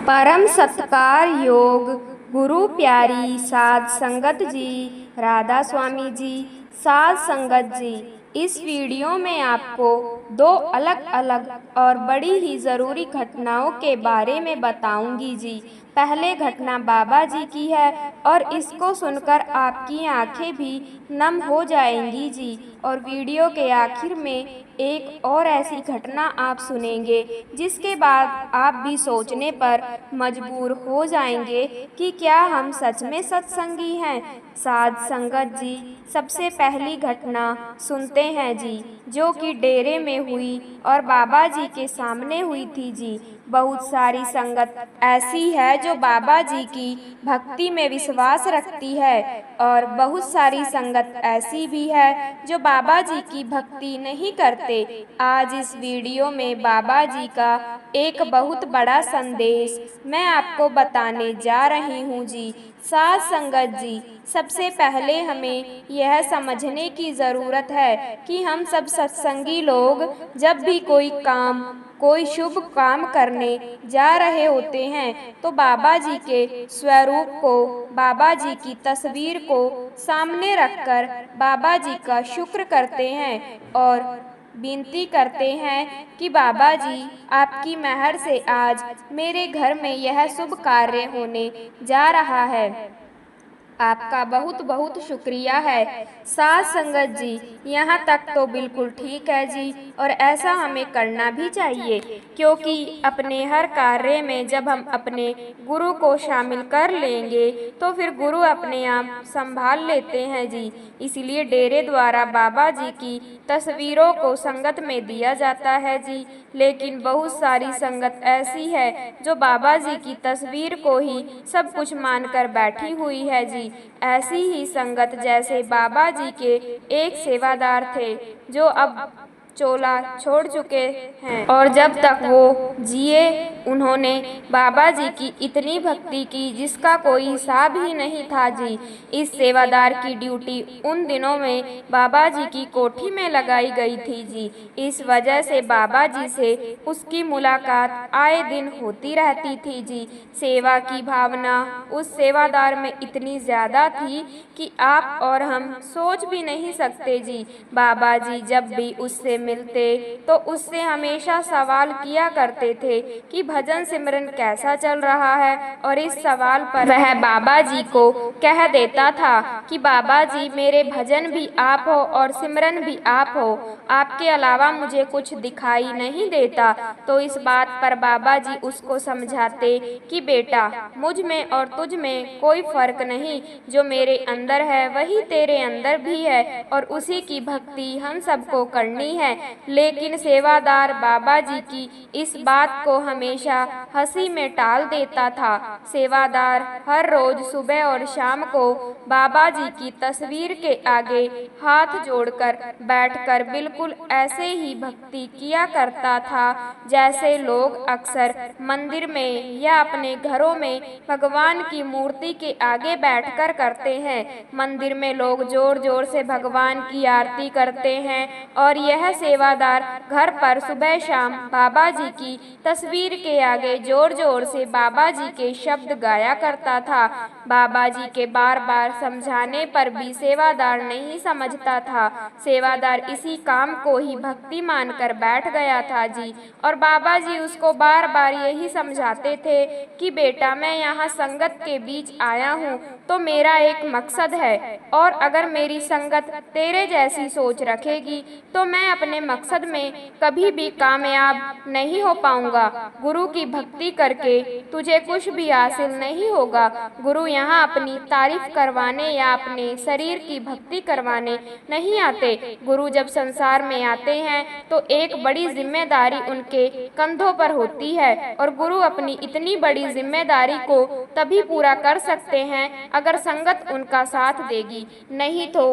परम सत्कार योग गुरु प्यारी साध संगत जी, राधा स्वामी जी, साध संगत जी। इस वीडियो में आपको दो अलग अलग और बड़ी ही ज़रूरी घटनाओं के बारे में बताऊंगी जी। पहले घटना बाबा जी की है और इसको सुनकर आपकी आंखें भी नम हो जाएंगी जी। और वीडियो के आखिर में एक और ऐसी घटना आप सुनेंगे जिसके बाद आप भी सोचने पर मजबूर हो जाएंगे कि क्या हम सच में सत्संगी हैं। साध संगत जी, सबसे पहली घटना सुनते हैं जी, जो कि डेरे में हुई और बाबा जी के सामने हुई थी जी। बहुत सारी संगत ऐसी है जो बाबा जी की भक्ति में विश्वास रखती है और बहुत सारी संगत ऐसी भी है जो बाबा जी की भक्ति नहीं करते। आज इस वीडियो में बाबा जी का एक बहुत बड़ा संदेश मैं आपको बताने जा रही हूँ जी। साध संगत जी, सबसे पहले हमें यह समझने की ज़रूरत है कि हम सब सत्संगी लोग जब भी कोई शुभ काम करने जा रहे होते हैं तो बाबा जी के स्वरूप को, बाबा जी की तस्वीर को सामने रखकर बाबा जी का शुक्र करते हैं और विनती करते हैं कि बाबा जी, आपकी मेहर से आज मेरे घर में यह शुभ कार्य होने जा रहा है। आपका बहुत बहुत शुक्रिया है। साध संगत जी, यहाँ तक तो बिल्कुल ठीक है जी, और ऐसा हमें करना भी चाहिए, क्योंकि अपने हर कार्य में जब हम अपने गुरु को शामिल कर लेंगे तो फिर गुरु अपने आप संभाल लेते हैं जी। इसलिए डेरे द्वारा बाबा जी की तस्वीरों को संगत में दिया जाता है जी। लेकिन बहुत सारी संगत ऐसी है जो बाबा जी की तस्वीर को ही सब कुछ मानकर बैठी हुई है जी। ऐसी ही संगत जैसे बाबा जी के एक सेवादार थे जो अब चोला छोड़ चुके हैं और जब तक वो जिए उन्होंने बाबा जी की इतनी भक्ति की जिसका कोई हिसाब ही नहीं था जी। इस सेवादार की ड्यूटी उन दिनों में बाबा जी की कोठी में लगाई गई थी जी। इस वजह से बाबा जी से उसकी मुलाकात आए दिन होती रहती थी जी। सेवा की भावना उस सेवादार में इतनी ज़्यादा थी कि आप और हम सोच भी नहीं सकते जी। बाबा जी जब भी उससे मिलते तो उससे हमेशा सवाल किया करते थे कि भजन सिमरन कैसा चल रहा है, और इस सवाल पर वह बाबा जी को कह देता था कि बाबा जी, मेरे भजन भी आप हो और सिमरन भी आप हो, आपके अलावा मुझे कुछ दिखाई नहीं देता। तो इस बात पर बाबा जी उसको समझाते कि बेटा, मुझ में और तुझ में कोई फर्क नहीं, जो मेरे अंदर है वही तेरे अंदर भी है और उसी की भक्ति हम सबको करनी है। लेकिन सेवादार बाबा जी की इस बात को हमेशा हंसी में टाल देता था। सेवादार हर रोज सुबह और शाम को बाबा जी की तस्वीर के आगे हाथ जोड़कर बैठकर बिल्कुल ऐसे ही भक्ति किया करता था जैसे लोग अक्सर मंदिर में या अपने घरों में भगवान की मूर्ति के आगे बैठकर करते हैं। मंदिर में लोग जोर जोर से भगवान की आरती करते हैं और यह सेवादार घर पर सुबह शाम बाबा जी की तस्वीर के आगे जोर जोर से बाबा जी के शब्द गाया करता था। बाबा जी के बार बार समझाने पर भी सेवादार नहीं समझता था। सेवादार इसी काम को ही भक्ति मानकर बैठ गया था जी। और बाबा जी उसको बार बार यही समझाते थे कि बेटा, मैं यहाँ संगत के बीच आया हूँ तो मेरा एक मकसद है, और अगर मेरी संगत तेरे जैसी सोच रखेगी तो मैं अपने मकसद में कभी भी कामयाब नहीं हो पाऊंगा। गुरु की भक्ति करके तुझे कुछ भी हासिल नहीं होगा। गुरु यहाँ अपनी तारीफ करवाने या अपने शरीर की भक्ति करवाने नहीं आते। गुरु जब संसार में आते हैं तो एक बड़ी जिम्मेदारी उनके कंधों पर होती है, और गुरु अपनी इतनी बड़ी जिम्मेदारी को तभी पूरा कर सकते हैं अगर संगत उनका साथ देगी, नहीं तो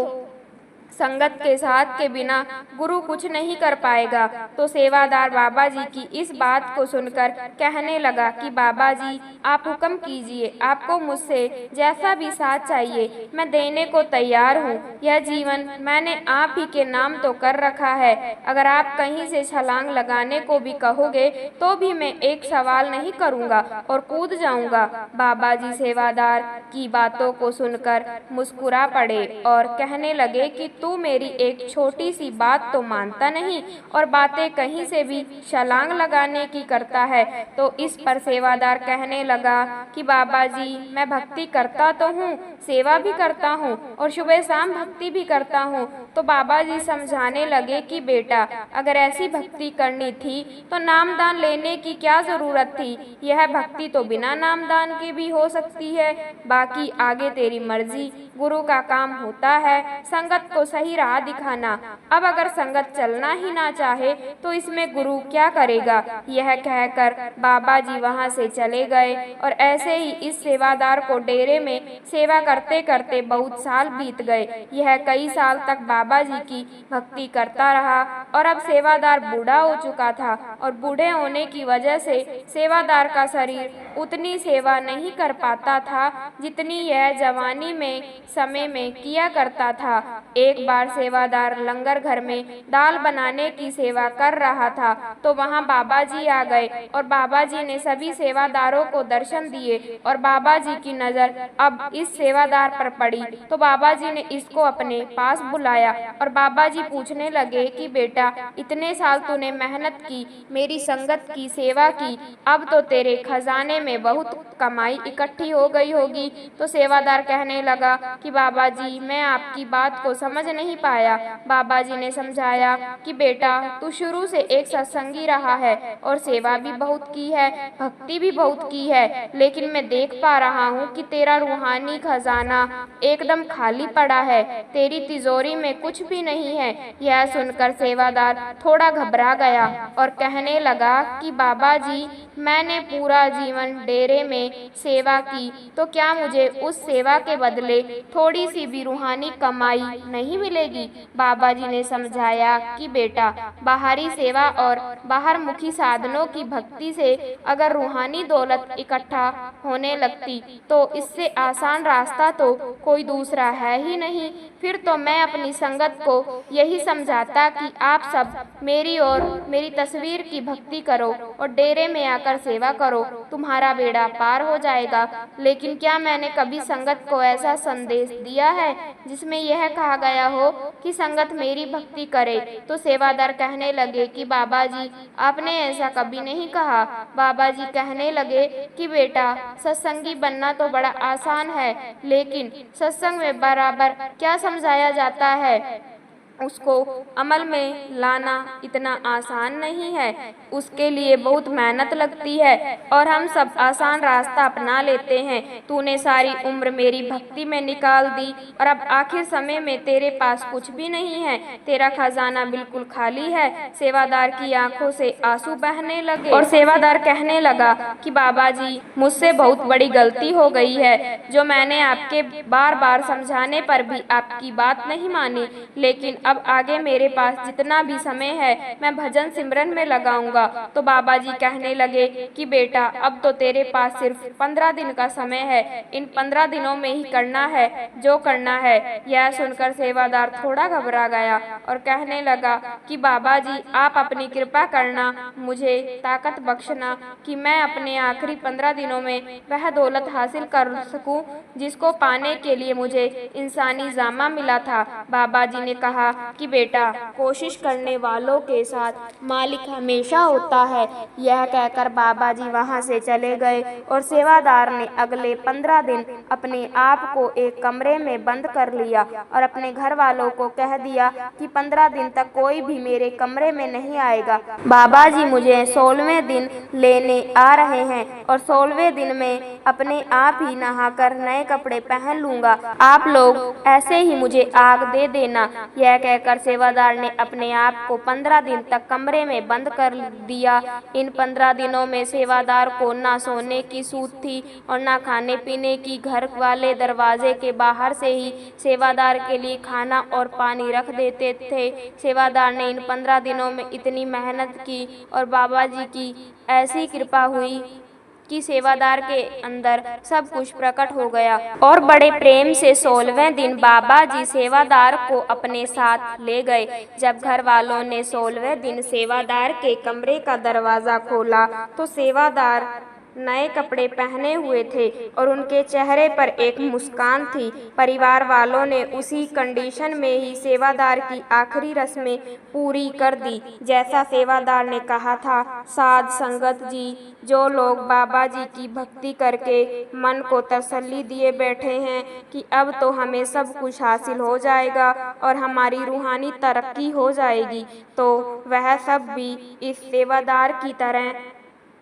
संगत के साथ के बिना गुरु कुछ नहीं कर पाएगा। तो सेवादार बाबा जी की इस बात को सुनकर कहने लगा कि बाबा जी आप हुक्म कीजिए, आपको मुझसे जैसा भी साथ चाहिए मैं देने को तैयार हूँ। यह जीवन मैंने आप ही के नाम तो कर रखा है, अगर आप कहीं से छलांग लगाने को भी कहोगे तो भी मैं एक सवाल नहीं करूँगा और कूद जाऊँगा। बाबा जी सेवादार की बातों को सुनकर मुस्कुरा पड़े और कहने लगे कि तू मेरी एक छोटी सी बात तो मानता नहीं और बातें कहीं से भी छलांग लगाने की करता है। तो इस पर सेवादार कहने लगा कि बाबा जी मैं भक्ति करता तो हूँ, सेवा भी करता हूँ और सुबह शाम भक्ति भी करता हूँ। तो बाबा जी समझाने लगे कि बेटा अगर ऐसी भक्ति करनी थी तो नामदान लेने की क्या जरूरत थी, यह भक्ति तो बिना नामदान के भी हो सकती है, बाकी आगे तेरी मर्जी। गुरु का काम होता है संगत को सही राह दिखाना। अब अगर संगत चलना ही ना चाहे तो इसमें गुरु क्या करेगा। यह कहकर बाबा जी वहां से चले गए और ऐसे ही इस सेवादार को डेरे में सेवा करते करते बहुत साल बीत गए। यह कई साल तक बाबा जी की भक्ति करता रहा और अब सेवादार बूढ़ा हो चुका था और बूढ़े होने की वजह से सेवादार का शरीर उतनी सेवा नहीं कर पाता था जितनी यह जवानी में समय में किया करता था। एक बार सेवादार लंगर घर में दाल बनाने की सेवा कर रहा था तो वहां बाबा जी आ गए और बाबा जी ने सभी सेवादारों को दर्शन दिए और बाबा जी की नजर अब इस सेवादार पर पड़ी तो बाबा जी ने इसको अपने पास बुलाया और बाबा जी पूछने लगे कि बेटा इतने साल तूने मेहनत की, मेरी संगत की सेवा की, अब तो तेरे खजाने में बहुत कमाई इकट्ठी हो गई होगी। तो सेवादार कहने लगा कि बाबा जी मैं आपकी बात को समझ नहीं पाया। बाबा जी ने समझाया कि बेटा तू शुरू से एक सत्संगी रहा है और सेवा भी बहुत की है, भक्ति भी बहुत की है, लेकिन मैं देख पा रहा हूँ कि तेरा रूहानी खजाना एकदम खाली पड़ा है, तेरी तिजोरी में कुछ भी नहीं है। यह सुनकर सेवादार थोड़ा घबरा गया और कहने लगा कि बाबा जी मैंने पूरा जीवन डेरे में सेवा की तो क्या मुझे उस सेवा के बदले थोड़ी सी भी रूहानी कमाई नहीं मिलेगी। बाबा जी ने समझाया कि बेटा बाहरी सेवा और बाहर मुखी साधनों की भक्ति से अगर रूहानी दौलत इकट्ठा होने लगती तो इससे आसान रास्ता तो कोई दूसरा है ही नहीं। फिर तो मैं अपनी संगत को यही समझाता कि आप सब मेरी और मेरी तस्वीर की भक्ति करो और डेरे में आकर सेवा करो, तुम्हारा बेड़ा पार हो जाएगा। लेकिन क्या मैंने कभी संगत को ऐसा संदेश दिया है जिसमें यह कहा गया हो कि संगत मेरी भक्ति करे। तो सेवादार कहने लगे कि बाबा जी आपने ऐसा कभी नहीं कहा। बाबा जी कहने लगे कि बेटा सत्संगी बनना तो बड़ा आसान है, लेकिन सत्संग में बराबर क्या समझाया जाता है उसको अमल में लाना इतना आसान नहीं है, उसके लिए बहुत मेहनत लगती है और हम सब आसान रास्ता अपना लेते हैं। तूने सारी उम्र मेरी भक्ति में निकाल दी और अब आखिर समय में तेरे पास कुछ भी नहीं है, तेरा खजाना बिल्कुल खाली है। सेवादार की आंखों से आंसू बहने लगे और सेवादार कहने लगा कि बाबा जी मुझसे बहुत बड़ी गलती हो गई है जो मैंने आपके बार बार समझाने पर भी आपकी बात नहीं मानी, लेकिन अब आगे मेरे पास जितना भी समय है मैं भजन सिमरन में लगाऊंगा। तो बाबा जी कहने लगे कि बेटा अब तो तेरे पास सिर्फ 15 दिन का समय है, इन 15 दिनों में ही करना है जो करना है। यह सुनकर सेवादार थोड़ा घबरा गया और कहने लगा कि बाबा जी आप अपनी कृपा करना, मुझे ताकत बख्शना कि मैं अपने आखिरी 15 दिनों में वह दौलत हासिल कर सकूं जिसको पाने के लिए मुझे इंसानी जामा मिला था। बाबा जी ने कहा कि बेटा कोशिश करने वालों के साथ मालिक हमेशा होता है। यह कहकर बाबा जी वहां से चले गए और सेवादार ने अगले 15 दिन अपने आप को एक कमरे में बंद कर लिया और अपने घर वालों को कह दिया कि 15 दिन तक कोई भी मेरे कमरे में नहीं आएगा। बाबा जी मुझे 16वें दिन लेने आ रहे हैं और 16वें दिन में अपने आप ही नहाकर नए कपड़े पहन लूंगा, आप लोग ऐसे ही मुझे आग दे देना। यह कहकर सेवादार ने अपने आप को 15 दिन तक कमरे में बंद कर दिया। इन 15 दिनों में सेवादार को ना सोने की सूध थी और ना खाने पीने की। घर वाले दरवाजे के बाहर से ही सेवादार के लिए खाना और पानी रख देते थे। सेवादार ने इन 15 दिनों में इतनी मेहनत की और बाबा जी की ऐसी कृपा हुई कि सेवादार के अंदर सब कुछ प्रकट हो गया। और बड़े प्रेम से 16वें दिन बाबा जी सेवादार को अपने साथ ले गए। जब घर वालों ने 16वें दिन सेवादार के कमरे का दरवाज़ा खोला तो सेवादार नए कपड़े पहने हुए थे और उनके चेहरे पर एक मुस्कान थी। परिवार वालों ने उसी कंडीशन में ही सेवादार की आखिरी रस्में पूरी कर दी जैसा सेवादार ने कहा था। साध संगत जी, जो लोग बाबा जी की भक्ति करके मन को तसल्ली दिए बैठे हैं कि अब तो हमें सब कुछ हासिल हो जाएगा और हमारी रूहानी तरक्की हो जाएगी, तो वह सब भी इस सेवादार की तरह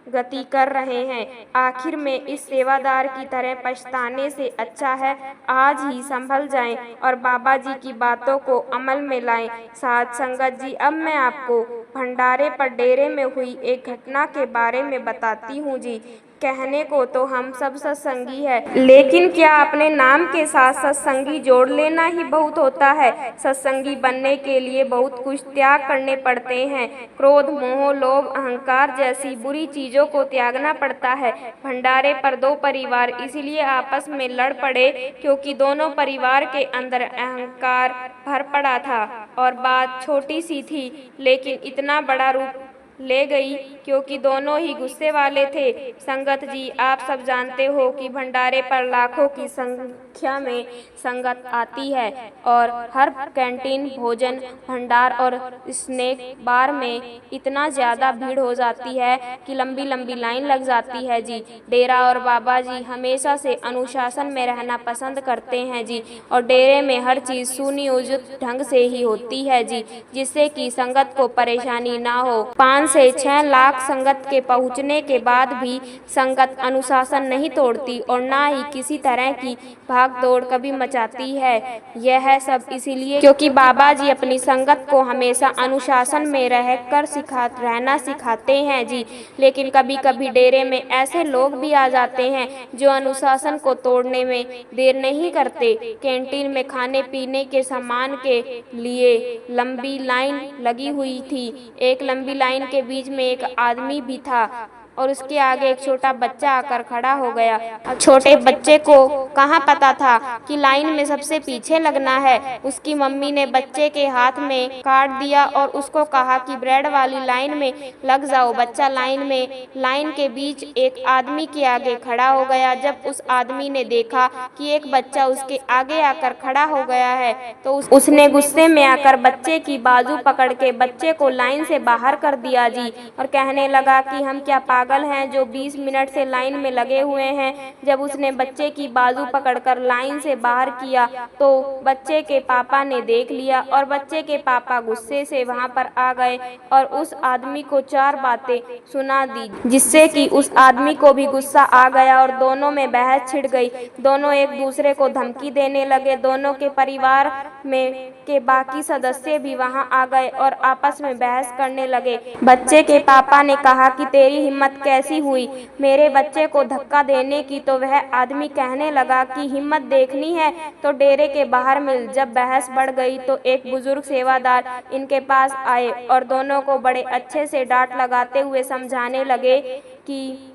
गति कर रहे हैं। आखिर में इस सेवादार की तरह पछताने से अच्छा है आज ही संभल जाएं और बाबा जी की बातों को अमल में लाएं। साथ संगत जी, अब मैं आपको भंडारे पर डेरे में हुई एक घटना के बारे में बताती हूँ जी। कहने को तो हम सब सत्संगी है, लेकिन क्या अपने नाम के साथ सत्संगी जोड़ लेना ही बहुत होता है? सत्संगी बनने के लिए बहुत कुछ त्याग करने पड़ते हैं। क्रोध, मोह, लोभ, अहंकार जैसी बुरी चीजों को त्यागना पड़ता है। भंडारे पर 2 परिवार इसलिए आपस में लड़ पड़े क्योंकि दोनों परिवार के अंदर अहंकार भर पड़ा था और बात छोटी सी थी लेकिन इतना बड़ा रूप ले गई क्योंकि दोनों ही गुस्से वाले थे। संगत जी, आप सब जानते हो कि भंडारे पर लाखों की संख्या में संगत आती है और हर कैंटीन, भोजन भंडार और स्नैक बार में इतना ज़्यादा भीड़ हो जाती है कि लंबी लंबी लाइन लग जाती है जी। डेरा और बाबा जी हमेशा से अनुशासन में रहना पसंद करते हैं जी और डेरे में हर चीज़ सुनियोजित ढंग से ही होती है जी, जिससे कि संगत को परेशानी ना हो। 5 से 6 लाख संगत के पहुंचने के बाद भी संगत अनुशासन नहीं तोड़ती और ना ही किसी तरह की भाग दौड़ कभी मचाती है। यह सब इसीलिए क्योंकि बाबा जी अपनी संगत को हमेशा अनुशासन में रहकर रहना सिखाते हैं जी। लेकिन कभी कभी डेरे में ऐसे लोग भी आ जाते हैं जो अनुशासन को तोड़ने में देर नहीं करते। कैंटीन में खाने पीने के सामान के लिए लंबी लाइन लगी हुई थी। एक लंबी लाइन के बीच में एक आदमी भी था और उसके आगे एक छोटा बच्चा आकर खड़ा हो गया। छोटे बच्चे को कहाँ पता था कि लाइन में सबसे पीछे लगना है। उसकी मम्मी ने बच्चे के हाथ में काट दिया और उसको कहा कि ब्रेड वाली लाइन में लग जाओ। बच्चा लाइन के बीच एक आदमी के आगे खड़ा हो गया। जब उस आदमी ने देखा कि एक बच्चा उसके आगे आकर खड़ा हो गया है तो उसने गुस्से में आकर बच्चे की बाजू पकड़ के बच्चे को लाइन से बाहर कर दिया जी और कहने लगा कि हम क्या पागल हैं जो 20 मिनट से लाइन में लगे हुए हैं। जब उसने बच्चे की बाजू पकड़कर लाइन से बाहर किया तो बच्चे के पापा ने देख लिया और बच्चे के पापा गुस्से से वहां पर आ गए और उस आदमी को 4 बातें सुना दी, जिससे कि उस आदमी को भी गुस्सा आ गया और दोनों में बहस छिड़ गई। दोनों एक दूसरे को धमकी देने लगे। दोनों के परिवार में के बाकी सदस्य भी वहां आ गए और आपस में बहस करने लगे। बच्चे के पापा ने कहा कि तेरी हिम्मत कैसी हुई मेरे बच्चे को धक्का देने की? तो वह आदमी कहने लगा कि हिम्मत देखनी है तो डेरे के बाहर मिल। जब बहस बढ़ गई तो एक बुजुर्ग सेवादार इनके पास आए और दोनों को बड़े अच्छे से डांट लगाते हुए समझाने लगे कि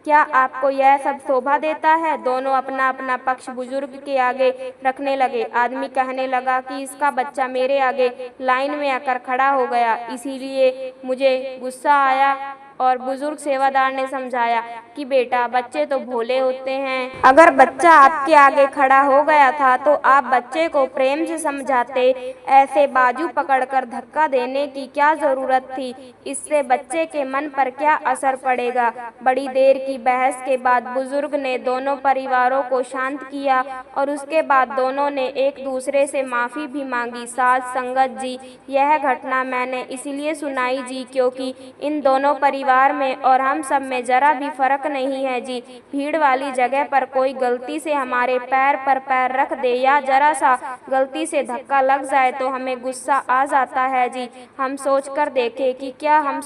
क्या आपको यह सब शोभा देता है? दोनों अपना अपना पक्ष बुजुर्ग के आगे रखने लगे। आदमी कहने लगा कि इसका बच्चा मेरे आगे लाइन में आकर खड़ा हो गया, इसीलिए मुझे गुस्सा आया। और बुजुर्ग सेवादार ने समझाया कि बेटा, बच्चे तो भोले होते हैं। अगर बच्चा आपके आगे खड़ा हो गया था तो आप बच्चे को प्रेम से समझाते। ऐसे बाजू पकड़कर धक्का देने की क्या जरूरत थी? इससे बच्चे के मन पर क्या असर पड़ेगा? बड़ी देर की बहस के बाद बुजुर्ग ने दोनों परिवारों को शांत किया और उसके बाद दोनों ने एक दूसरे से माफ़ी भी मांगी। साथ संगत जी, यह घटना मैंने इसलिए सुनाई जी क्योंकि इन दोनों परिवार में और हम सब में जरा भी फर्क फर्क नहीं है जी। भीड़ वाली जगह पर कोई गलती से हमारे पैर पर पैर रख दे या जरा सा गलती से धक्का लग जाए तो हमें गुस्सा आ जाता है जी। हम सोच कर देखें कि क्या हम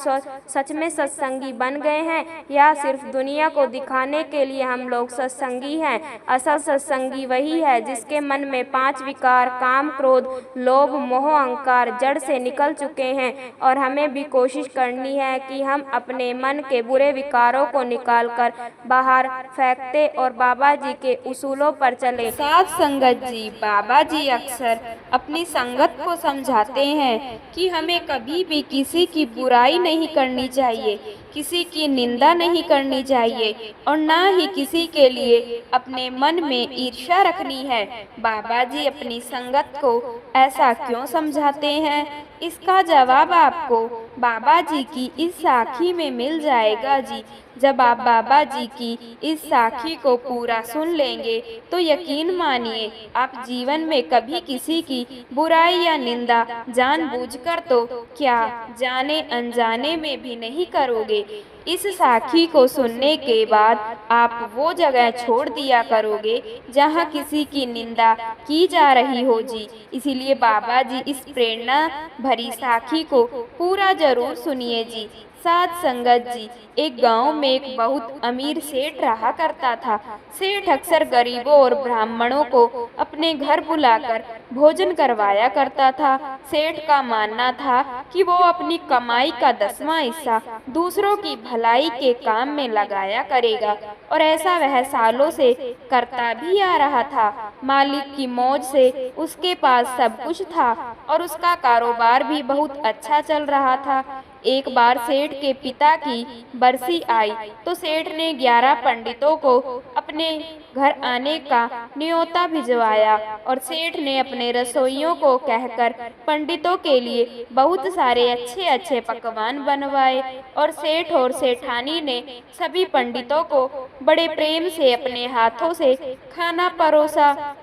सच में सत्संगी बन गए हैं या सिर्फ दुनिया को दिखाने के लिए हम लोग सत्संगी हैं। असल सत्संगी वही है जिसके मन में 5 विकार काम क्रोध लोभ मोह अहंकार जड़ से निकल चुके हैं। और हमें भी कोशिश करनी है कि हम अपने मन के बुरे विकारों को निकालकर बाहर फेंकते और बाबा जी के उसूलों पर चले। साध संगत जी, बाबा जी अक्सर अपनी संगत को समझाते हैं कि हमें कभी भी किसी की बुराई नहीं करनी चाहिए, किसी की निंदा नहीं करनी चाहिए और ना ही किसी के लिए अपने मन में ईर्ष्या रखनी है। बाबा जी अपनी संगत को ऐसा क्यों समझाते हैं, इसका जवाब आपको बाबा जी की इस साखी में मिल जाएगा जी। जब आप बाबा जी की इस साखी को पूरा सुन लेंगे तो यकीन मानिए आप जीवन में कभी किसी की बुराई या निंदा जानबूझकर तो क्या जाने अनजाने में भी नहीं करोगे। इस साखी को सुनने के बाद आप वो जगह छोड़ दिया करोगे जहाँ किसी की निंदा की जा रही हो जी। इसीलिए बाबा जी इस प्रेरणा भरी साखी को पूरा जरूर सुनिए जी। साध संगत जी, एक गांव में एक बहुत अमीर सेठ रहा करता था। सेठ अक्सर गरीबों और ब्राह्मणों को अपने घर बुलाकर भोजन करवाया करता था। सेठ का मानना था कि वो अपनी कमाई का 10वां हिस्सा दूसरों की भलाई के काम में लगाया करेगा और ऐसा वह सालों से करता भी आ रहा था। मालिक की मौज से उसके पास सब कुछ था और उसका कारोबार भी बहुत अच्छा चल रहा था। एक बार सेठ के पिता की बरसी आई तो सेठ ने 11 पंडितों को अपने घर आने का न्योता भिजवाया और सेठ ने अपने रसोइयों को कहकर पंडितों के लिए बहुत सारे अच्छे अच्छे पकवान बनवाए और सेठ और सेठानी ने सभी पंडितों को बड़े प्रेम से अपने हाथों से खाना परोसा।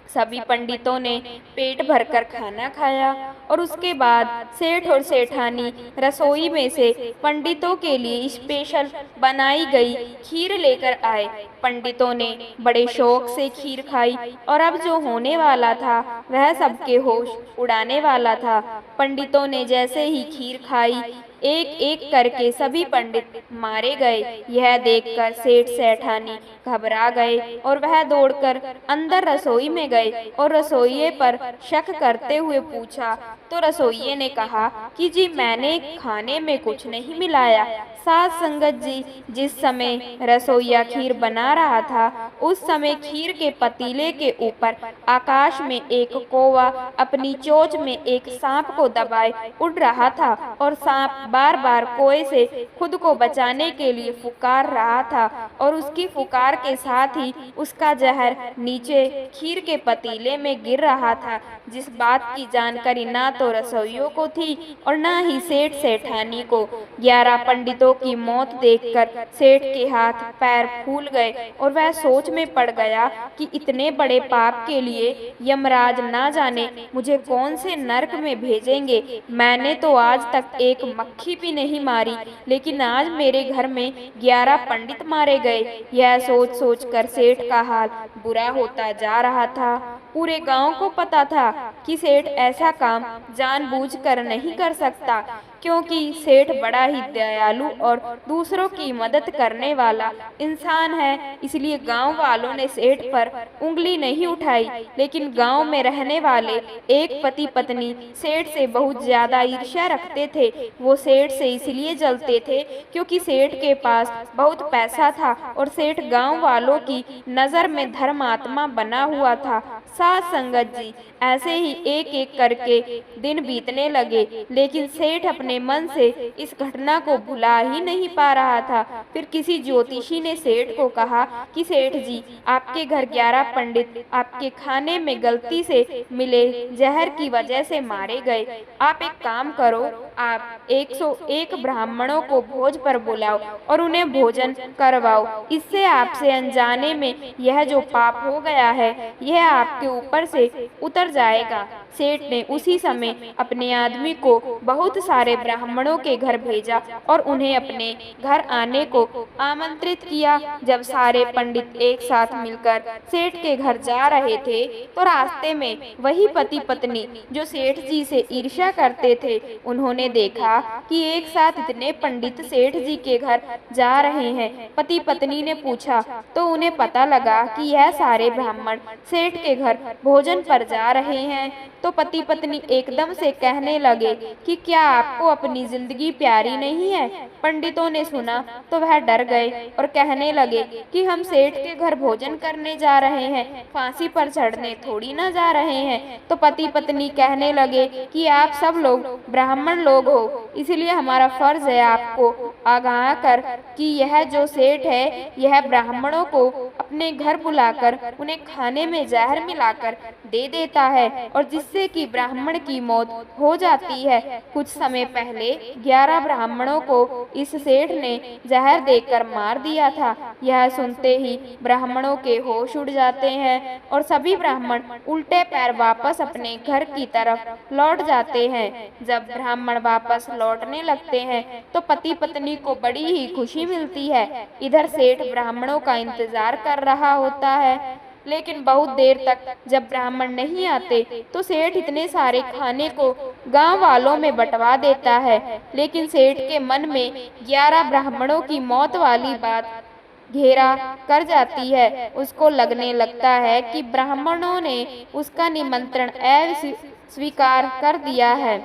सभी पंडितों ने पेट भरकर खाना खाया और उसके बाद सेठ और सेठानी रसोई में से पंडितों के लिए स्पेशल बनाई गई खीर लेकर आए। पंडितों ने बड़े शौक से खीर खाई और अब जो होने वाला था वह सबके होश उड़ाने वाला था। पंडितों ने जैसे ही खीर खाई एक एक करके सभी पंडित मारे गए। यह देखकर सेठ सेठानी घबरा गए और वह दौड़कर अंदर रसोई में गए और रसोइये पर शक करते हुए पूछा तो रसोइये ने कहा कि जी मैंने खाने में कुछ नहीं मिलाया। साध संगत जी, जिस समय रसोइया खीर बना रहा था उस समय खीर के पतीले के ऊपर आकाश में एक कौवा अपनी चोंच में एक सांप को दबाए उड़ रहा था और सांप बार बार कोए से खुद को बचाने के लिए फुकार रहा था और उसकी फुकार के साथ ही उसका जहर नीचे खीर के पतीले में गिर रहा था। जिस बात की जानकारी ना तो रसोइयों को थी और ना ही सेठ सेठानी को। 11 पंडितों की मौत देखकर सेठ के हाथ पैर फूल गए और वह सोच में पड़ गया कि इतने बड़े पाप के लिए यमराज ना जाने मुझे कौन से नरक में भेजेंगे। मैंने तो आज तक एक मक्खी भी नहीं मारी, लेकिन आज मेरे घर में 11 पंडित मारे गए। यह सोच सोच कर सेठ का हाल बुरा होता जा रहा था। पूरे गांव को पता था कि सेठ ऐसा काम जानबूझकर नहीं कर सकता, क्योंकि सेठ बड़ा ही दयालु और दूसरों की मदद करने वाला इंसान है। इसलिए गांव वालों ने सेठ पर उंगली नहीं उठाई। लेकिन गांव में रहने वाले एक पति पत्नी सेठ से बहुत ज्यादा ईर्ष्या रखते थे। वो सेठ से इसलिए जलते थे क्योंकि सेठ के पास बहुत पैसा था और सेठ गांव वालों की नज़र में धर्मात्मा बना हुआ था। साध संगत जी, ऐसे ही एक एक करके दिन बीतने लगे, लेकिन सेठ अपने मन से इस घटना को भुला ही नहीं पा रहा था। फिर किसी ज्योतिषी ने सेठ को कहा कि सेठ जी, आपके घर 11 पंडित आपके खाने में गलती से मिले जहर की वजह से मारे गए। आप एक काम करो, आप 101 ब्राह्मणों को भोज पर बुलाओ और उन्हें भोजन करवाओ। इससे आपसे अनजाने में यह जो पाप हो गया है यह आपके ऊपर से उतर जाएगा। सेठ ने उसी समय अपने आदमी को बहुत सारे ब्राह्मणों के घर भेजा और उन्हें अपने घर आने को आमंत्रित किया। जब सारे पंडित एक साथ मिलकर सेठ के घर जा रहे थे तो रास्ते में वही पति पत्नी जो सेठ जी से ईर्ष्या करते थे, उन्होंने देखा कि एक साथ इतने पंडित सेठ जी के घर जा रहे हैं। पति पत्नी ने पूछा तो उन्हें पता लगा कि यह सारे ब्राह्मण सेठ के घर भोजन पर जा रहे हैं। तो पति पत्नी एकदम से कहने लगे कि क्या आपको अपनी जिंदगी प्यारी नहीं है? पंडितों ने सुना तो वह डर गए और कहने लगे कि हम सेठ के घर भोजन करने जा रहे हैं, फांसी पर चढ़ने थोड़ी ना जा रहे हैं। तो पति पत्नी कहने लगे कि आप सब लोग ब्राह्मण लोग हो, इसलिए हमारा फर्ज है आपको आगाह कर कि यह जो सेठ है यह ब्राह्मणों को अपने घर बुलाकर उन्हें खाने में जहर मिलाकर दे देता है और जिससे कि ब्राह्मण की मौत हो जाती है। कुछ समय पहले 11 ब्राह्मणों को इस सेठ ने जहर देकर मार दिया था। यह सुनते ही ब्राह्मणों के होश उड़ जाते हैं और सभी ब्राह्मण उल्टे पैर वापस अपने घर की तरफ लौट जाते हैं। जब ब्राह्मण वापस लौटने लगते हैं तो पति पत्नी को बड़ी ही खुशी मिलती है। इधर सेठ ब्राह्मणों का इंतजार कर रहा होता है, लेकिन बहुत देर तक जब ब्राह्मण नहीं आते तो सेठ इतने सारे खाने को गांव वालों में बंटवा देता है। लेकिन सेठ के मन में 11 ब्राह्मणों की मौत वाली बात घेरा कर जाती है। उसको लगने लगता है कि ब्राह्मणों ने उसका निमंत्रण अस्वीकार कर दिया है,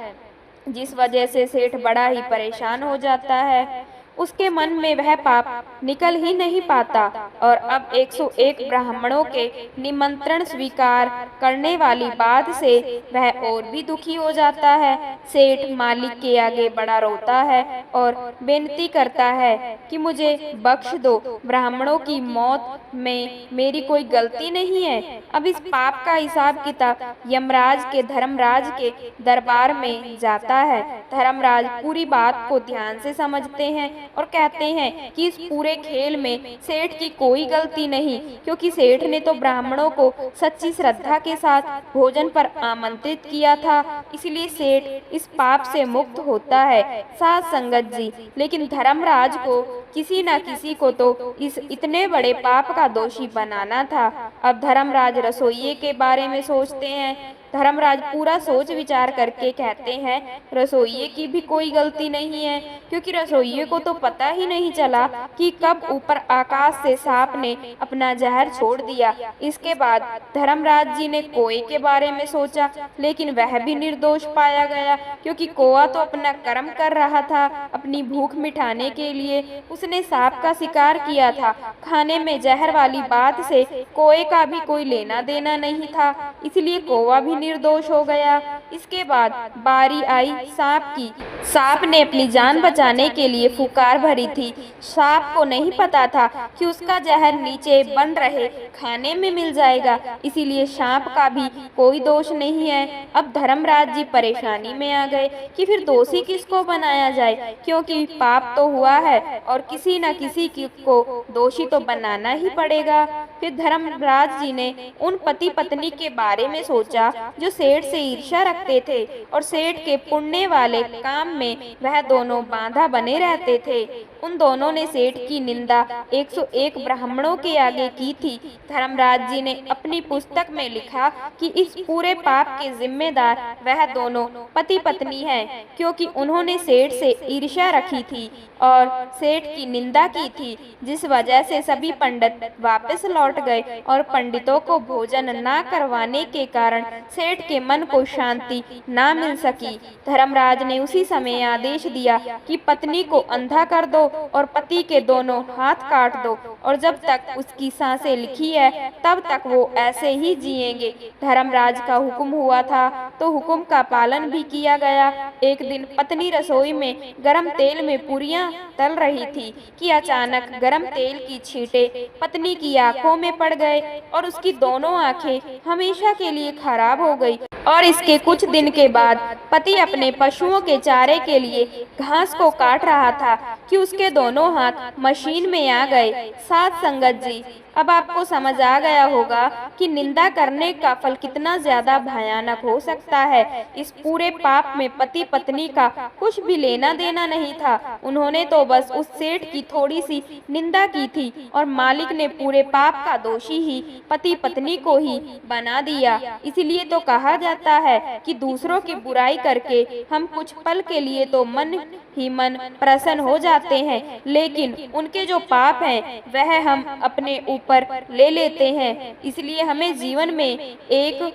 जिस वजह से सेठ बड़ा ही परेशान हो जाता है। उसके मन में वह पाप निकल ही नहीं पाता और अब 101 ब्राह्मणों के निमंत्रण स्वीकार करने वाली बात से वह और भी दुखी हो जाता है। सेठ मालिक के आगे बड़ा रोता है और बेनती करता है कि मुझे बख्श दो, ब्राह्मणों की मौत में मेरी कोई गलती नहीं है। अब इस पाप का हिसाब किताब यमराज के धर्मराज के दरबार में जाता है। धर्मराज पूरी बात को ध्यान से समझते हैं और कहते हैं कि इस पूरे खेल में सेठ की कोई गलती नहीं, क्योंकि सेठ ने तो ब्राह्मणों को सच्ची श्रद्धा के साथ भोजन पर आमंत्रित किया था, इसलिए सेठ इस पाप से मुक्त होता है। साध संगत जी, लेकिन धर्मराज को किसी न किसी को तो इस इतने बड़े पाप का दोषी बनाना था। अब धर्मराज रसोइये के बारे में सोचते हैं। धर्मराज पूरा सोच विचार करके कहते हैं रसोइये की भी कोई गलती नहीं है, क्योंकि रसोइये को तो पता ही नहीं चला कि कब ऊपर आकाश से सांप ने अपना जहर छोड़ दिया। इसके बाद धर्मराज जी ने कोए के बारे में सोचा, लेकिन वह भी निर्दोष पाया गया, क्योंकि कोआ तो अपना कर्म कर रहा था। अपनी भूख मिटाने के लिए उसने सांप का शिकार किया था। खाने में जहर वाली बात से कोए का भी कोई लेना देना नहीं था, इसलिए कोआ भी निर्दोष हो गया। इसके बाद बारी आई सांप की। सांप ने अपनी जान बचाने के लिए फुकार भरी थी। सांप को नहीं पता था कि उसका जहर नीचे बन रहे खाने में मिल जाएगा, इसीलिए सांप का भी कोई दोष नहीं है। अब धर्मराज जी परेशानी में आ गए कि फिर दोषी किसको बनाया जाए, क्योंकि पाप तो हुआ है और किसी न किसी को दोषी तो बनाना ही पड़ेगा। फिर धर्मराज जी ने उन पति पत्नी के बारे में सोचा जो सेठ से ईर्ष्या रखते थे और सेठ के पुण्य वाले काम में वह दोनों बांधा बने रहते थे। उन दोनों ने सेठ की निंदा 101 ब्राह्मणों के आगे की थी। धर्मराज जी ने अपनी पुस्तक में लिखा कि इस पूरे पाप के जिम्मेदार वह दोनों पति पत्नी हैं, क्योंकि उन्होंने सेठ से ईर्ष्या रखी थी और सेठ की निंदा की थी, जिस वजह से सभी पंडित वापस लौट गए और पंडितों को भोजन न करवाने के कारण सेठ के मन को शांति ना मिल सकी। धर्मराज ने उसी समय आदेश दिया कि पत्नी को अंधा कर दो और पति के दोनों हाथ काट दो, और जब तक उसकी सांसें लिखी है तब तक वो ऐसे ही जिएंगे। धर्मराज का हुक्म हुआ था तो हुक्म का पालन भी किया गया। एक दिन पत्नी रसोई में गरम तेल में पूरियां तल रही थी कि अचानक गरम तेल की छींटे पत्नी की आंखों में पड़ गए और उसकी दोनों आंखें हमेशा के लिए खराब हो गई और इसके कुछ दिन के बाद पति अपने पशुओं के चारे के लिए घास को काट रहा था कि उसके दोनों हाथ मशीन में आ गए। साध संगत जी, अब आपको समझ आ गया होगा कि निंदा करने का फल कितना ज्यादा भयानक हो सकता है। इस पूरे पाप में पति पत्नी का कुछ भी लेना देना नहीं था। उन्होंने तो बस उस सेठ की थोड़ी सी निंदा की थी और मालिक ने पूरे पाप का दोषी ही पति पत्नी को ही बना दिया। इसलिए तो कहा जाता है कि दूसरों की बुराई करके हम कुछ पल के लिए तो मन ही मन प्रसन्न हो जाते हैं, लेकिन उनके जो पाप हैं वह हम अपने ऊपर ले लेते हैं। इसलिए हमें जीवन में एक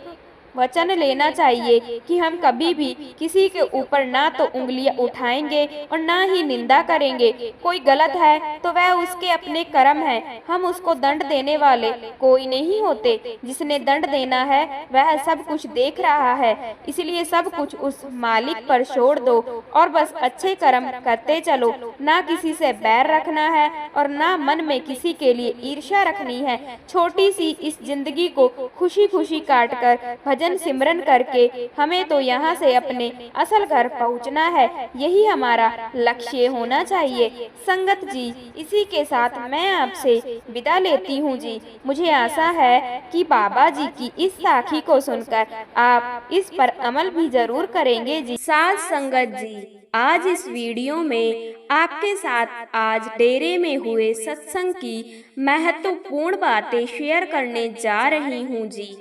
वचन लेना चाहिए कि हम कभी भी किसी के ऊपर ना तो उंगलियां उठाएंगे और ना ही निंदा करेंगे। कोई गलत है तो वह उसके अपने कर्म है, हम उसको दंड देने वाले कोई नहीं होते। जिसने दंड देना है वह सब कुछ देख रहा है, इसलिए सब कुछ उस मालिक पर छोड़ दो और बस अच्छे कर्म करते चलो। ना किसी से बैर रखना है और ना मन में किसी के लिए ईर्ष्या रखनी है। छोटी सी इस जिंदगी को खुशी खुशी काट कर भजन सिमरन करके हमें तो यहाँ से अपने असल घर पहुँचना है। यही हमारा लक्ष्य होना चाहिए। संगत जी, इसी के साथ मैं आपसे विदा लेती हूँ जी। मुझे आशा है कि बाबा जी की इस साखी को सुनकर आप इस पर अमल भी जरूर करेंगे जी। साध संगत जी, आज इस वीडियो में आपके साथ आज डेरे में हुए सत्संग की महत्वपूर्ण बातें शेयर करने जा रही हूँ जी।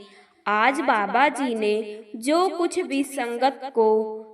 आज बाबा जी ने जो कुछ भी संगत को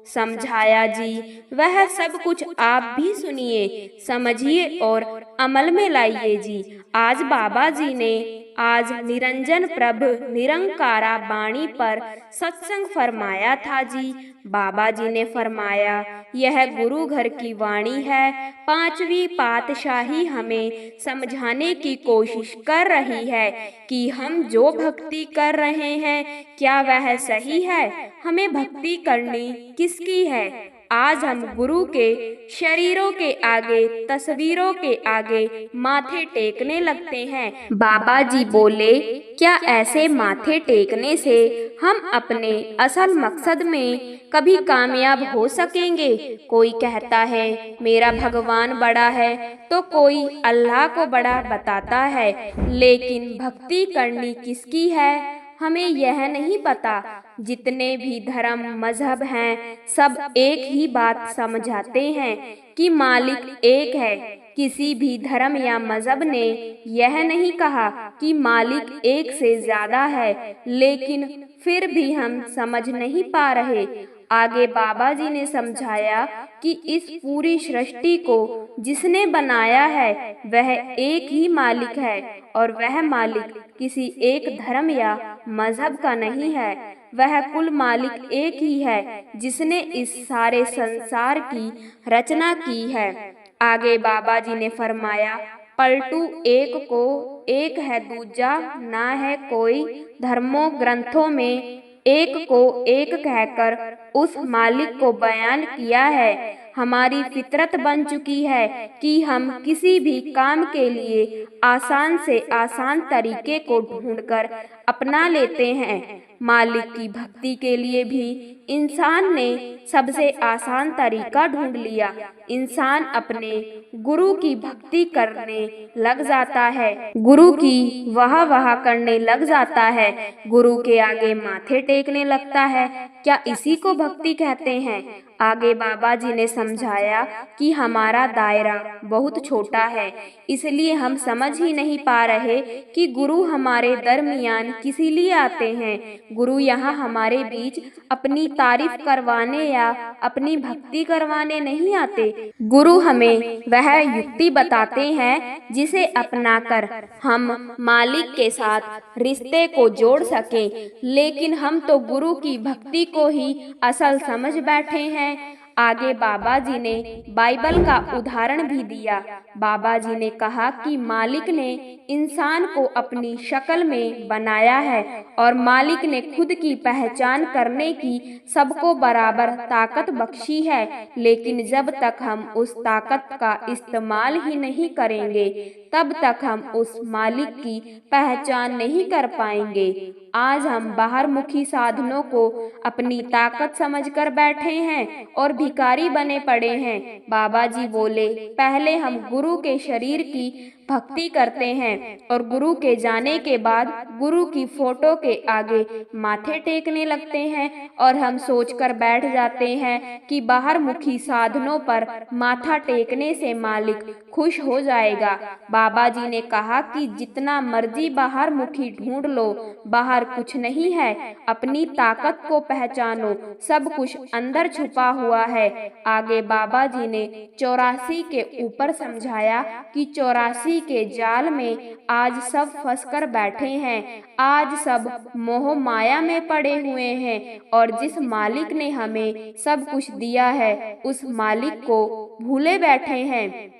समझाया जी, वह सब कुछ आप भी सुनिए, समझिए और अमल में लाइए जी। आज बाबा जी ने आज निरंजन प्रभ निरंकारा वाणी पर सत्संग फरमाया था जी। बाबा जी ने फरमाया, यह गुरु घर की वाणी है। पांचवी पातशाही हमें समझाने की कोशिश कर रही है कि हम जो भक्ति कर रहे हैं क्या वह सही है, हमें भक्ति करनी किसकी है। आज हम गुरु के शरीरों के आगे, तस्वीरों के आगे माथे टेकने लगते हैं। बाबा जी बोले, क्या ऐसे माथे टेकने से हम अपने असल मकसद में कभी कामयाब हो सकेंगे? कोई कहता है मेरा भगवान बड़ा है, तो कोई अल्लाह को बड़ा बताता है, लेकिन भक्ति करनी किसकी है हमें यह नहीं पता। जितने भी धर्म मजहब हैं सब एक ही बात समझाते हैं कि मालिक एक है। किसी भी धर्म या मजहब ने यह नहीं कहा कि मालिक एक से ज्यादा है, लेकिन फिर भी हम समझ नहीं पा रहे। आगे बाबा जी ने समझाया कि इस पूरी सृष्टि को जिसने बनाया है वह एक ही मालिक है और वह मालिक किसी एक धर्म या मजहब का नहीं है। वह कुल मालिक एक ही है जिसने इस सारे संसार की रचना की है। आगे बाबा जी ने फरमाया, पलटू एक को एक है दूजा ना है कोई। धर्मों ग्रंथों में एक को एक कहकर उस मालिक को बयान किया है। हमारी फितरत बन चुकी है कि हम किसी भी काम के लिए आसान से आसान तरीके को ढूंढकर अपना लेते हैं। मालिक की भक्ति के लिए भी इंसान ने सबसे आसान तरीका ढूंढ लिया। इंसान अपने गुरु की भक्ति करने लग जाता है, गुरु की वाह करने लग जाता है, गुरु के आगे माथे टेकने लगता है। क्या इसी को भक्ति कहते हैं? आगे बाबा जी ने समझाया कि हमारा दायरा बहुत छोटा है, इसलिए हम समझ ही नहीं पा रहे कि गुरु हमारे दरमियान किसी लिए आते हैं। गुरु यहाँ हमारे बीच अपनी तारीफ करवाने या अपनी भक्ति करवाने नहीं आते। गुरु हमें वह युक्ति बताते हैं जिसे अपनाकर हम मालिक के साथ रिश्ते को जोड़ सकें। लेकिन हम तो गुरु की भक्ति को ही असल समझ बैठे हैं। आगे बाबा जी ने बाइबल का उदाहरण भी दिया। बाबा जी ने कहा कि मालिक ने इंसान को अपनी शक्ल में बनाया है और मालिक ने खुद की पहचान करने की सबको बराबर ताकत बख्शी है, लेकिन जब तक हम उस ताकत का इस्तेमाल ही नहीं करेंगे तब तक हम उस मालिक की पहचान नहीं कर पाएंगे। आज हम बाहरमुखी साधनों को अपनी ताकत समझकर बैठे हैं और भिखारी बने पड़े हैं। बाबा जी बोले, पहले हम गुरु के शरीर की भक्ति करते हैं और गुरु के जाने के बाद गुरु की फोटो के आगे माथे टेकने लगते हैं और हम सोचकर बैठ जाते हैं कि बाहरमुखी साधनों पर माथा टेकने से मालिक खुश हो जाएगा। बाबा जी ने कहा कि जितना मर्जी बाहरमुखी ढूंढ लो, बाहर कुछ नहीं है। अपनी ताकत को पहचानो, सब कुछ अंदर छुपा हुआ है। आगे बाबा जी ने 84 के ऊपर समझाया कि 84 के जाल में आज सब फंसकर बैठे हैं। आज सब मोह माया में पड़े हुए हैं और जिस मालिक ने हमें सब कुछ दिया है उस मालिक को भूले बैठे हैं।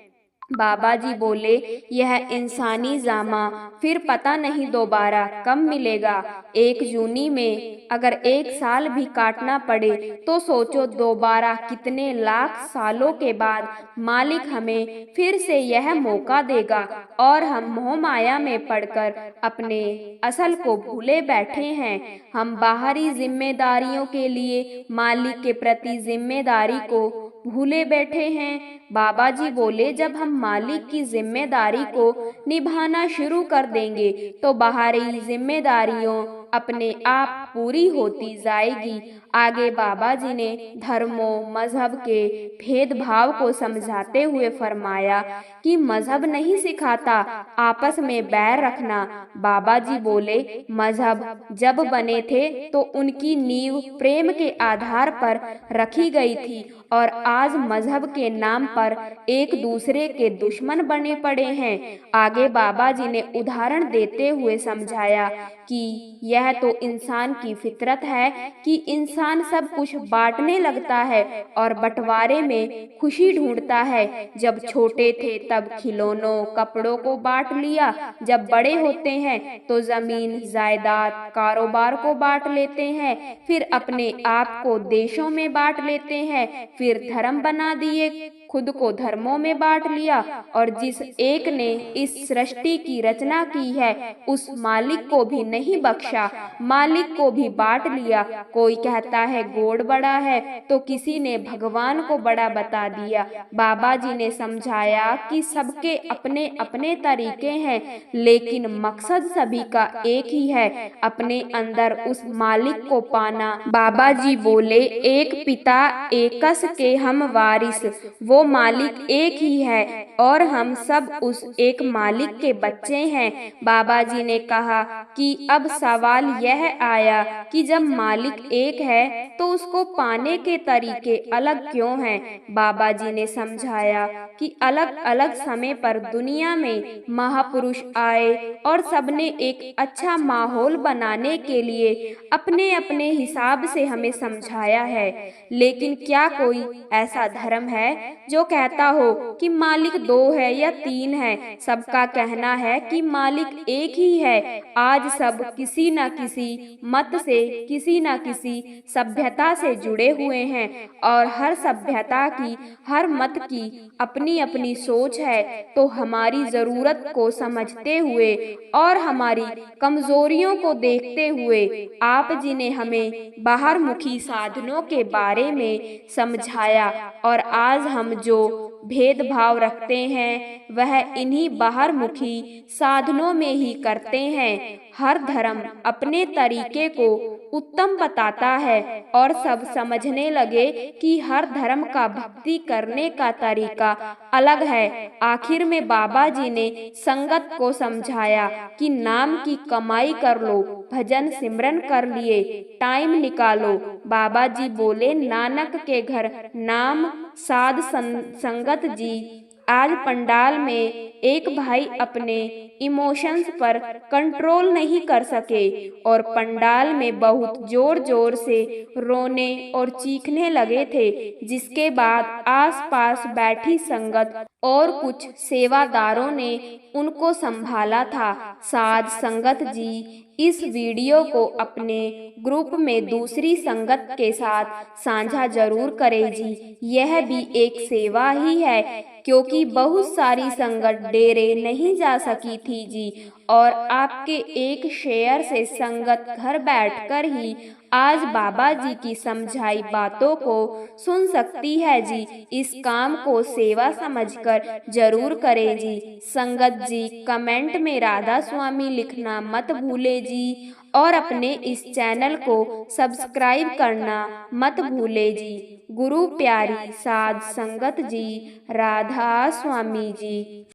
बाबा जी बोले, यह इंसानी जामा फिर पता नहीं दोबारा कब मिलेगा। एक जूनी में अगर 1 साल भी काटना पड़े तो सोचो दोबारा कितने लाख सालों के बाद मालिक हमें फिर से यह मौका देगा और हम मोह माया में पड़कर अपने असल को भूले बैठे हैं। हम बाहरी जिम्मेदारियों के लिए मालिक के प्रति जिम्मेदारी को भूले बैठे हैं। बाबा जी बोले, जब हम मालिक की जिम्मेदारी को निभाना शुरू कर देंगे तो बाहरी जिम्मेदारियों अपने आप पूरी होती जाएगी। आगे बाबा जी ने धर्मों मजहब के भेदभाव को समझाते हुए फरमाया कि मजहब नहीं सिखाता आपस में बैर रखना। बाबा जी बोले, मजहब जब बने थे तो उनकी नींव प्रेम के आधार पर रखी गई थी और आज मजहब के नाम पर एक दूसरे के दुश्मन बने पड़े हैं। आगे बाबा जी ने उदाहरण देते हुए समझाया कि यह तो इंसान की फितरत है कि इंसान सब कुछ बांटने लगता है और बंटवारे में खुशी ढूंढता है। जब छोटे थे तब खिलौनों कपड़ों को बांट लिया, जब बड़े होते हैं तो जमीन जायदाद कारोबार को बांट लेते हैं, फिर अपने आप को देशों में बांट लेते हैं, फिर धर्म बना दिए, खुद को धर्मों में बांट लिया और जिस एक ने इस सृष्टि की रचना की है उस मालिक को भी नहीं बख्शा, मालिक को भी बांट लिया। कोई कहता है गॉड बड़ा है तो किसी ने भगवान को बड़ा बता दिया। बाबा जी ने समझाया कि सबके अपने अपने तरीके हैं, लेकिन मकसद सभी का एक ही है, अपने अंदर उस मालिक को पाना। बाबा जी बोले, एक पिता एकस के हम वारिस, वो मालिक एक ही है और हम सब उस एक मालिक के बच्चे हैं। बाबा जी ने कहा कि अब सवाल यह आया कि जब मालिक एक है तो उसको पाने के तरीके अलग क्यों हैं। बाबा जी ने समझाया कि अलग अलग समय पर दुनिया में महापुरुष आए और सबने एक अच्छा माहौल बनाने के लिए अपने अपने हिसाब से हमें समझाया है, लेकिन क्या कोई ऐसा धर्म है जो कहता हो कि मालिक 2 है या 3 है। सबका कहना है कि मालिक एक ही है। आज सब किसी न किसी मत से, किसी न किसी सभ्यता से जुड़े हुए हैं और हर सभ्यता की, हर मत की अपनी अपनी सोच है। तो हमारी जरूरत को समझते हुए और हमारी कमजोरियों को देखते हुए आप जी ने हमें बाहरमुखी साधनों के बारे में समझाया और आज हम जो भेदभाव रखते हैं वह इन्हीं बाहरमुखी साधनों में ही करते हैं। हर धर्म अपने तरीके को उत्तम बताता है और सब समझने लगे कि हर धर्म का भक्ति करने का तरीका अलग है। आखिर में बाबा जी ने संगत को समझाया कि नाम की कमाई कर लो, भजन सिमरन कर लिए, टाइम निकालो। बाबा जी बोले, नानक के घर नाम साध संगत जी। आज पंडाल में एक भाई अपने इमोशंस पर कंट्रोल नहीं कर सके और पंडाल में बहुत जोर जोर से रोने और चीखने लगे थे, जिसके बाद आसपास बैठी संगत और कुछ सेवादारों ने उनको संभाला था। साध संगत जी इस वीडियो को अपने ग्रुप में दूसरी संगत के साथ साझा जरूर करें जी। यह भी एक सेवा ही है, क्योंकि बहुत सारी संगत डेरे नहीं जा सकी थी जी, और आपके एक शेयर से संगत घर बैठकर ही आज बाबा जी की समझाई बातों को सुन सकती है जी। इस काम को सेवा समझकर जरूर करें जी। संगत जी कमेंट में राधा स्वामी लिखना मत भूले जी, और अपने इस चैनल को सब्सक्राइब करना मत भूले जी। गुरु प्यारी साध संगत जी, राधा स्वामी जी।